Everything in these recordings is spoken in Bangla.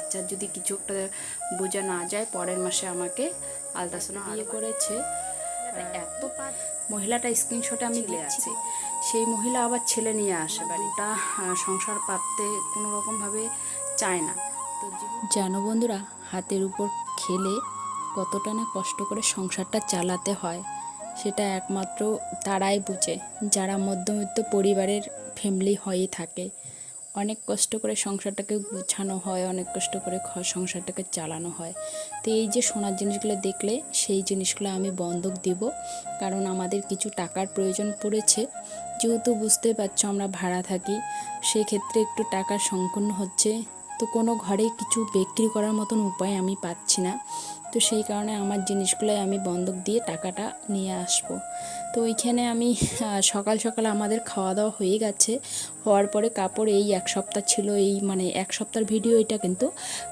বাচ্চার যদি কিছু একটা বোঝা না যায় পরের মাসে আমাকে আলট্রাসাউন্ড বিয়ে করেছে। এত মহিলাটা স্ক্রিনশটে আমি দিয়েছি, সেই মহিলা আবার ছেলে নিয়ে আসে বাড়িটা, সংসার পাততে কোনো রকমভাবে চায় না। তো জানো বন্ধুরা, হাতের উপর খেলে কতটা না কষ্ট করে সংসারটা চালাতে হয় সেটা একমাত্র তারাই বুঝে যারা মধ্যবিত্ত পরিবারের ফ্যামিলি হয়ে থাকে। অনেক কষ্ট করে সংসারটাকে গোছানো হয়, অনেক কষ্ট করে সংসারটাকে চালানো হয়। তো এই যে সোনার জিনিসগুলো দেখলে সেই জিনিসগুলো আমি বন্ধক দিব, কারণ আমাদের কিছু টাকার প্রয়োজন পড়েছে। যেহেতু বুঝতে পারছো আমরা ভাড়া থাকি, সেক্ষেত্রে একটু টাকার সংকীর্ণ হচ্ছে। তো কোনো ঘরে কিছু বিক্রি করার মতন উপায় আমি পাচ্ছি না। তো সেই কারণে আমার জিনিসগুলোই আমি বন্ধক দিয়ে টাকাটা নিয়ে আসব। তো ওইখানে আমি সকাল সকাল আমাদের খাওয়া দাওয়া হয়ে গেছে। হওয়ার পরে কাপড় এই এক সপ্তাহ ছিল, এই মানে এক সপ্তাহের ভিডিও এটা, কিন্তু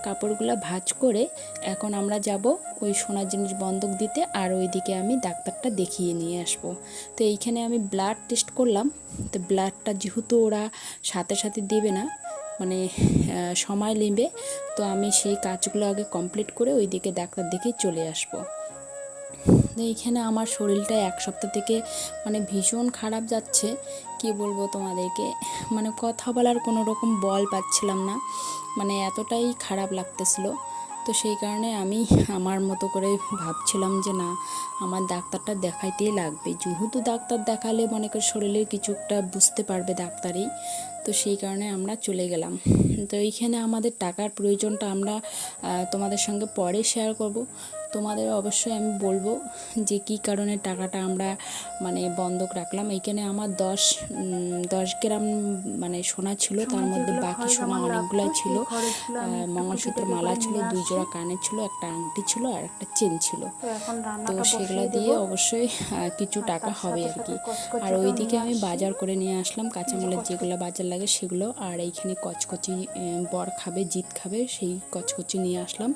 কাপড়গুলো ভাঁজ করে এখন আমরা যাব ওই সোনার জিনিস বন্ধক দিতে, আর ওইদিকে আমি ডাক্তারটা দেখিয়ে নিয়ে আসব। তো এইখানে আমি ব্লাড টেস্ট করলাম। তো ব্লাডটা যেহেতু ওরা সাথে সাথে দেবে না, মানে সময় নেবে, তো আমি সেই কাজগুলো আগে কমপ্লিট করে ওইদিকে ডাক্তার দেখে চলে আসব। তো এইখানে আমার শরীরটা এক সপ্তাহ থেকে মানে ভীষণ খারাপ যাচ্ছে, কি বলবো তোমাদেরকে, মানে কথা বলার কোনো রকম বল পাচ্ছিলাম না, মানে এতটাই খারাপ লাগতেছিল। তো সেই কারণে আমি আমার মতো করে ভাবছিলাম যে না, আমার ডাক্তারটা দেখাইতেই লাগবে, যেহেতু ডাক্তার দেখালে মনে করি শরীরের কিছু একটা বুঝতে পারবে ডাক্তারই। তো সেই কারণে আমরা চলে গেলাম। তো এইখানে আমাদের টাকার প্রয়োজনটা আমরা তোমাদের সঙ্গে পরে শেয়ার করব। তোমাদের অবশ্যই আমি বলবো যে কী কারণে টাকাটা আমরা মানে বন্ধক রাখলাম। এইখানে আমার 10 গ্রাম মানে সোনা ছিল, তার মধ্যে বাকি সোনা অনেকগুলাই ছিল। মঙ্গলসূত্র মালা ছিল, 2 জোড়া কানের ছিল, একটা আংটি ছিল আর একটা চেন ছিল। তো সেগুলো দিয়ে অবশ্যই কিছু টাকা হবে আর কি। আর ওইদিকে আমি বাজার করে নিয়ে আসলাম কাঁচামালের যেগুলো বাজার লাগে সেগুলো। আর এইখানে কচকচি বর খাবে, জিৎ খাবে, সেই কচকচি নিয়ে আসলাম।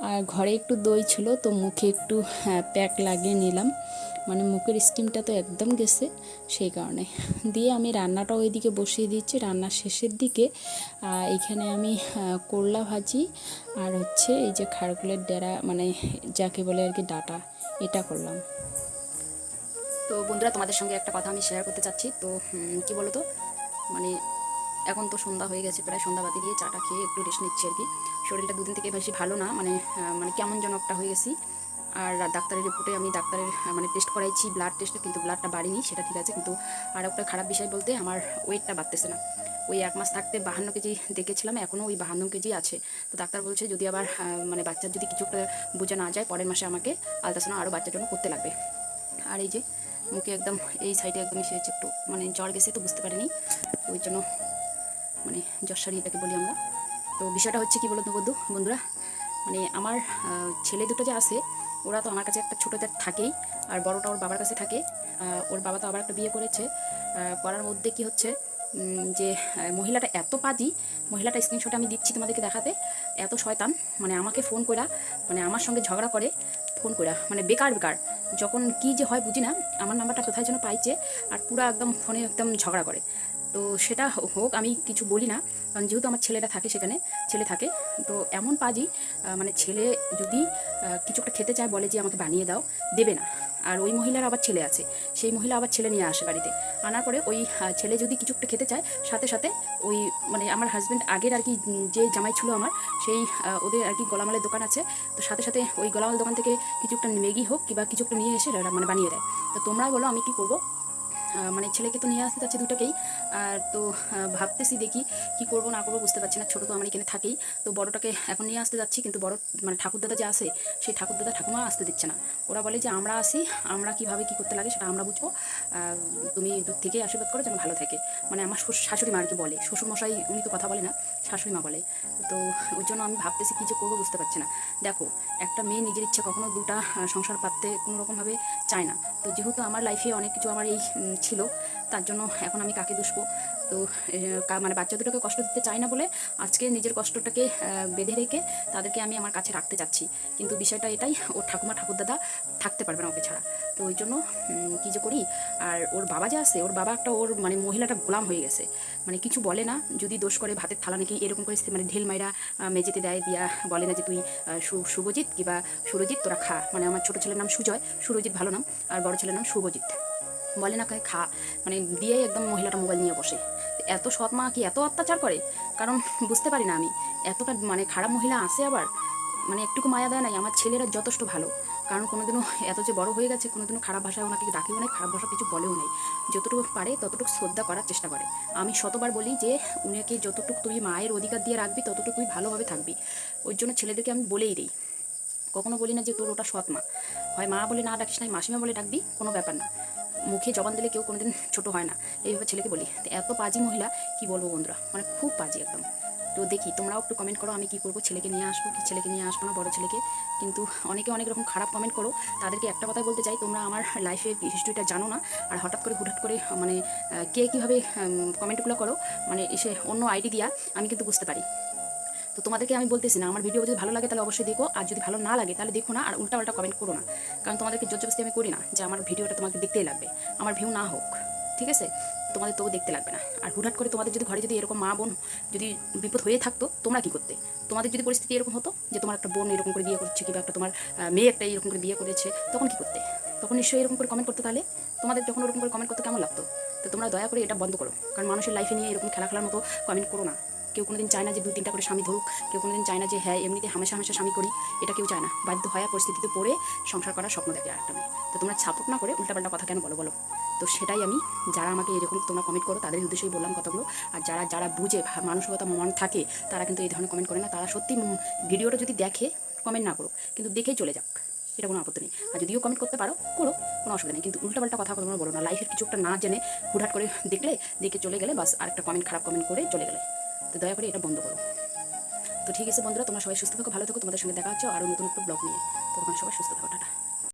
আর ঘরে একটু দই ছিল, তো মুখে একটু প্যাক লাগিয়ে নিলাম, মানে মুখের স্টিমটা তো একদম গেছে, সেই কারণে দিয়ে আমি রান্নাটা ওইদিকে বসিয়ে দিচ্ছি। রান্নার শেষের দিকে এইখানে আমি করলা ভাজি আর হচ্ছে এই যে খারকুলের ডেরা, মানে যাকে বলে আর কি ডাটা, এটা করলাম। তো বন্ধুরা, তোমাদের সঙ্গে একটা কথা আমি শেয়ার করতে চাচ্ছি। তো কি বলো তো, মানে এখন তো সন্ধ্যা হয়ে গেছে, প্রায় সন্ধ্যাবাতি দিয়ে চাটা খেয়ে একটু রেস্ট নিচ্ছি আর কি। শরীরটা দুদিন থেকে বেশি ভালো না, মানে মানে কেমন যেন একটা হয়ে গেছি। আর ডাক্তারের রিপোর্টে আমি ডাক্তারের মানে টেস্ট করাইছি, ব্লাড টেস্টে, কিন্তু ব্লাডটা বাড়েনি, সেটা ঠিক আছে। কিন্তু আর একটা খারাপ বিষয় বলতে আমার ওয়েটটা বাড়তেছে না। ওই 1 মাস থাকতে 52 কেজি দেখেছিলাম, এখনও ওই 52 কেজি আছে। তো ডাক্তার বলছে যদি আবার মানে বাচ্চার যদি কিছু একটা বোঝা না যায় পরের মাসে আমাকে আলট্রাসাউন্ড আরও বাচ্চার জন্য করতে লাগবে। আর এই যে মুখে একদম এই সাইডে একদম এসে একটু মানে জ্বর গেছে, তো বুঝতে পারিনি, ওই জন্য মানে জ্বরসারি এটাকে বলি আমরা। তো বিষয়টা হচ্ছে কি বলতো বন্ধুরা, মানে আমার ছেলে দুটো যে আছে, ওরা তো আমার কাছে একটা ছোটো জাত থাকেই, আর বড়টা ওর বাবার কাছে থাকে। ওর বাবা তো আবার একটা বিয়ে করেছে। করার মধ্যে কি হচ্ছে যে মহিলাটা এত পাজি, মহিলাটা স্ক্রিনশটে আমি দিচ্ছি তোমাদেরকে দেখাতে, এত শয়তান, মানে আমাকে ফোন করা, মানে আমার সঙ্গে ঝগড়া করে ফোন করা, মানে বেকার বেকার, যখন কি যে হয় বুঝি না, আমার নাম্বারটা কোথায় যেন পাইছে, আর পুরো একদম ফোনে একদম ঝগড়া করে। তো সেটা হোক, আমি কিছু বলি না, কারণ যেহেতু আমার ছেলেটা থাকে সেখানে, ছেলে থাকে। তো এমন পাজি, মানে ছেলে যদি কিছু একটা খেতে চায় বলে যে আমাকে বানিয়ে দাও, দেবে না। আর ওই মহিলার আবার ছেলে আছে, সেই মহিলা আবার ছেলে নিয়ে আসে বাড়িতে, আনার পরে ওই ছেলে যদি কিছু একটা খেতে চায়, সাথে সাথে ওই মানে আমার হাজব্যান্ড আগের আর কি যে জামাই ছিল আমার, সেই ওদের আর কি গলামালের দোকান আছে, তো সাথে সাথে ওই গলামাল দোকান থেকে কিছু একটা ম্যাগি হোক কিংবা কিছু একটা নিয়ে এসে মানে বানিয়ে দেয়। তো তোমরাই বলো আমি কি করবো? মানে ছেলেকে তো নিয়ে আসতে চাচ্ছি দুটাকেই। আর তো ভাবতেছি দেখি কি করবো না করবো, বুঝতে পারছি না। ছোটো তো আমার এখানে থাকেই, তো বড়টাকে এখন নিয়ে আসতে যাচ্ছি, কিন্তু বড় মানে ঠাকুরদাদা যে আসে, সেই ঠাকুরদাদা ঠাকুমা আসতে দিচ্ছে না। ওরা বলে যে আমরা আসি, আমরা কিভাবে কি করতে লাগে সেটা আমরা বুঝবো, তুমি দূর থেকে আশীর্বাদ করো যেন ভালো থাকে। মানে আমার শাশুড়ি মা আর কি বলে, শ্বশুরমশাই উনি তো কথা বলে না, শাশুড়ি মা বলে। তো ওই জন্য আমি ভাবতেছি কী যে করবো বুঝতে পারছি না। দেখো, একটা মেয়ে নিজের ইচ্ছে কখনো দুটা সংসার পাততে কোনো রকমভাবে চায় না। তো যেহেতু আমার লাইফে অনেক কিছু আমার এই ছিল, তার জন্য এখন আমি কাকে দুষবো? তো মানে বাচ্চা দুটোকে কষ্ট দিতে চাই না বলে আজকে নিজের কষ্টটাকে বেঁধে রেখে তাদেরকে আমি আমার কাছে রাখতে চাচ্ছি। কিন্তু বিষয়টা এটাই, ওর ঠাকুমা ঠাকুরদাদা থাকতে পারবে না ওকে ছাড়া। তো ওই জন্য কী যে করি। আর ওর বাবা যে আছে, ওর বাবা একটা ওর মানে মহিলাটা গোলাম হয়ে গেছে, মানে কিছু বলে না, যদি দোষ করে ভাতের থালা নাকি এরকম করে মানে ঢিল মাইরা মেঝেতে দেয়, দিয়া বলে না যে তুই শুভজিৎ কিংবা সুরজিৎ তোরা খা। মানে আমার ছোটো ছেলের নাম সুজয়, সুরজিৎ ভালো নাম, আর বড় ছেলের নাম শুভজিৎ। বলে না খা, মানে দিয়েই একদম মহিলাটা মোবাইল নিয়ে বসে। এত সৎ মা কি এত অত্যাচার করে, কারণ বুঝতে পারি না আমি, এতটা মানে খারাপ মহিলা আছে আবার, মানে একটুকু মায়া দেয় নাই। আমার ছেলেরা যথেষ্ট ভালো, কারণ কোনোদিনও এত যে বড় হয়ে গেছে কোনোদিনও খারাপ ভাষায় ওনাকে ডাকেও নাই, খারাপ ভাষা কিছু বলেও নাই। যতটুকু পারে ততটুকু শ্রদ্ধা করার চেষ্টা করে। আমি শতবার বলি যে উনাকে যতটুকু তুই মায়ের অধিকার দিয়ে রাখবি ততটুকু তুই ভালোভাবে থাকবি। ওই জন্য ছেলেদেরকে আমি বলেই দিই, কখনো বলি না যে তোর ওটা সৎ মা, হয় মা বলে না ডাকিস নাই, মাসিমা বলে ডাকবি, কোনো ব্যাপার না। মুখে জবান দিলে কেউ কোনোদিন ছোট হয় না, এইভাবে ছেলেকে বলি। এত পাজি মহিলা কি বলবো বন্ধুরা, মানে খুব পাজি একদম। তো দেখি তোমরাও একটু কমেন্ট করো আমি কি করবো, ছেলেকে নিয়ে আসবো কি ছেলেকে নিয়ে আসবো না, বড় ছেলেকে। কিন্তু অনেকে অনেক রকম খারাপ কমেন্ট করো, তাদেরকে একটা কথাই বলতে চাই, তোমরা আমার লাইফের হিস্ট্রিটা জানো না, আর হঠাৎ করে হুটহাট করে মানে কে কীভাবে কমেন্টগুলো করো, মানে এসে অন্য আইডি দিয়া, আমি কিন্তু বুঝতে পারি। তো তোমাদেরকে আমি বলতেছি না, আমার ভিডিও যদি ভালো লাগে তাহলে অবশ্যই দেখো, আর যদি ভালো না লাগে তাহলে দেখো না, আর উল্টাপাল্টা কমেন্ট করো না, কারণ তোমাদেরকে জোরজবস্তি আমি করি না যে আমার ভিডিওটা তোমাকে দেখতেই লাগবে, আমার ভিউ না হোক, ঠিক আছে, তোমাদের তবু দেখতে লাগবে না। আর হুটহাট করে তোমাদের যদি ঘরে যদি এরকম মা বোন যদি বিপদ হয়ে থাকতো, তোমরা কি করতে? তোমাদের যদি পরিস্থিতি এরকম হতো যে তোমার একটা বোন এরকম করে বিয়ে করছে, কিংবা একটা তোমার মেয়ে একটা এরকম করে বিয়ে করেছে, তখন কি করতে? তখন নিশ্চয়ই এরকম করে কমেন্ট করতে। তাহলে তোমাদের যখন ওরকম করে কমেন্ট করতে কেমন লাগতো? তো তোমরা দয়া করে এটা বন্ধ করো, কারণ মানুষের লাইফে নিয়ে এরকম খেলার মতো কমেন্ট করো না। কেউ কোনোদিন চায় না যে 2-3টা করে স্বামী ধরুক, কেউ কোনোদিন চায় না যে হ্যাঁ এমনিতে হামেশা হামেশা স্বামী করি, এটা কেউ চায় না। বাধ্য হয় পরিস্থিতিতে পড়ে সংসার করার স্বপ্ন দেখে আরেকটা মেয়ে। তো তোমরা সাপোর্ট না করে উল্টাপাল্টা কথা কেন বলো? তো সেটাই আমি, যারা আমাকে এরকম তোমরা কমেন্ট করো তাদের উদ্দেশ্যেই বললাম কথাগুলো। আর যারা যারা বুঝে মানসিকতা মন থাকে, তারা কিন্তু এই ধরনের কমেন্ট করে না। তারা সত্যি ভিডিওটা যদি দেখে কমেন্ট না করো, কিন্তু দেখেই চলে যাক, এটা কোনো আপত্তি নেই। আর যদিও কমেন্ট করতে পারো করো, কোনো অসুবিধা নেই, কিন্তু উল্টাপাল্টা কথা তোমরা বলো না। লাইফের কিছু একটা না জেনে হুটহাট করে দেখে চলে গেলে, বাস আরেকটা কমেন্ট খারাপ কমেন্ট করে চলে গেলে, তো দয়া করে এটা বন্ধ করো। তো ঠিক আছে বন্ধুরা, তোমরা সবাই সুস্থ থাকো, ভালো থাকো, তোমাদের সঙ্গে দেখা হচ্ছে আরও নতুন একটা ব্লগ নিয়ে। তো তোমরা সবাই সুস্থ থাকো, টাটা।